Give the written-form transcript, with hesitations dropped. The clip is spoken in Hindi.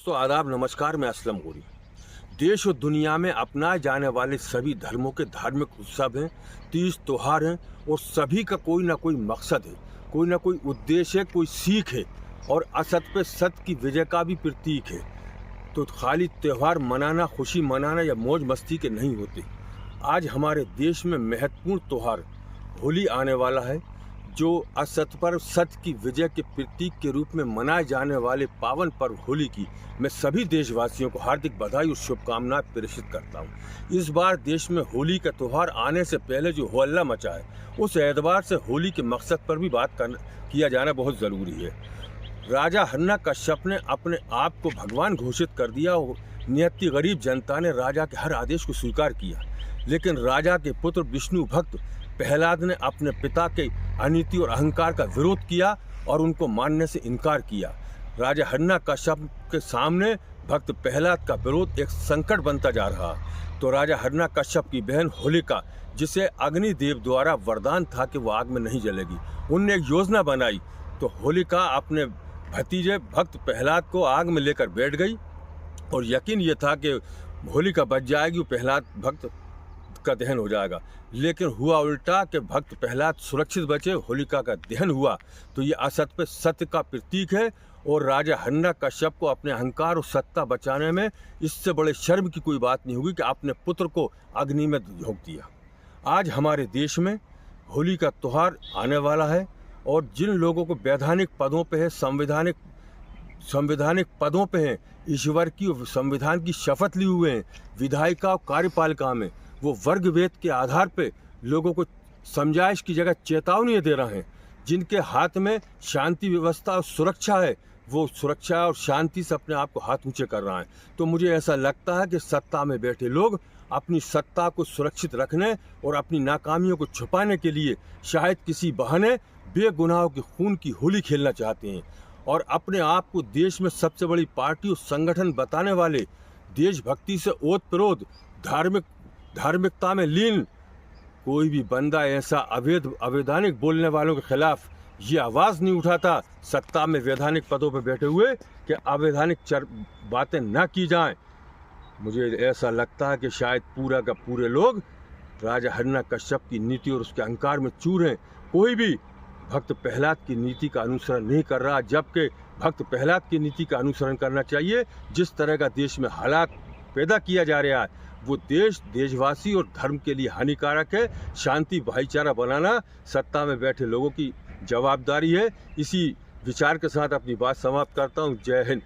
दोस्तों आदाब नमस्कार। मैं असलम गोरी। देश और दुनिया में अपनाए जाने वाले सभी धर्मों के धार्मिक उत्सव हैं, तीज त्योहार हैं और सभी का कोई ना कोई मकसद है, कोई ना कोई उद्देश्य है, कोई सीख है और असत पे सत्य की विजय का भी प्रतीक है। तो खाली त्यौहार मनाना, खुशी मनाना या मौज मस्ती के नहीं होते। आज हमारे देश में महत्वपूर्ण त्यौहार होली आने वाला है, जो असत पर सत्य की विजय के प्रतीक के रूप में मनाए जाने वाले पावन पर्व होली की मैं सभी देशवासियों को हार्दिक बधाई और शुभकामनाएं प्रेषित करता हूं। इस बार देश में होली का त्यौहार आने से पहले जो हो हल्ला मचा है, उस एतबार से होली के मकसद पर भी किया जाना बहुत ज़रूरी है। राजा हिरण्यकश्यप ने अपने आप को भगवान घोषित कर दिया और नियति गरीब जनता ने राजा के हर आदेश को स्वीकार किया, लेकिन राजा के पुत्र विष्णु भक्त प्रहलाद ने अपने पिता के अनीति और अहंकार का विरोध किया और उनको मानने से इनकार किया। राजा हिरण्यकश्यप के सामने भक्त प्रहलाद का विरोध एक संकट बनता जा रहा। तो राजा हिरण्यकश्यप की बहन होलिका, जिसे अग्निदेव द्वारा वरदान था कि वो आग में नहीं जलेगी, उनने एक योजना बनाई। तो होलिका अपने भतीजे भक्त प्रहलाद को आग में लेकर बैठ गई और यकीन ये था कि होलिका बच जाएगी, प्रहलाद भक्त का दहन हो जाएगा। लेकिन हुआ उल्टा कि भक्त प्रहलाद सुरक्षित बचे, होलिका का दहन हुआ। तो ये असत पे सत्य का प्रतीक है और राजा हिरण्यकश्यप को अपने अहंकार और सत्ता बचाने में इससे बड़े शर्म की कोई बात नहीं होगी कि अपने पुत्र को अग्नि में झोंक दिया। आज हमारे देश में होली का त्यौहार आने वाला है और जिन लोगों को वैधानिक पदों पे है, संवैधानिक पदों पे हैं, ईश्वर की और संविधान की शपथ लिए हुए हैं, विधायिका और कार्यपालिका में, वो वर्ग वेद के आधार पे लोगों को समझाइश की जगह चेतावनी दे रहे हैं। जिनके हाथ में शांति व्यवस्था और सुरक्षा है, वो सुरक्षा और शांति से अपने आप को हाथ ऊंचे कर रहा है। तो मुझे ऐसा लगता है कि सत्ता में बैठे लोग अपनी सत्ता को सुरक्षित रखने और अपनी नाकामियों को छुपाने के लिए शायद किसी बहाने बेगुनाहों के खून की होली खेलना चाहते हैं और अपने आप को देश में सबसे बड़ी पार्टी और संगठन बताने वाले, देशभक्ति से ओतप्रोत, धार्मिकता में लीन कोई भी बंदा ऐसा अवैधानिक बोलने वालों के खिलाफ ये आवाज़ नहीं उठाता सत्ता में वैधानिक पदों पर बैठे हुए कि अवैधानिक बातें ना की जाएं। मुझे ऐसा लगता है कि शायद पूरा का पूरे लोग राजा हिरण्यकश्यप की नीति और उसके अहंकार में चूर हैं। कोई भी भक्त प्रहलाद की नीति का अनुसरण नहीं कर रहा, जबकि भक्त प्रहलाद की नीति का अनुसरण करना चाहिए। जिस तरह का देश में हालात पैदा किया जा रहा है, वो देशवासी और धर्म के लिए हानिकारक है। शांति भाईचारा बनाना सत्ता में बैठे लोगों की जवाबदारी है। इसी विचार के साथ अपनी बात समाप्त करता हूँ। जय हिंद।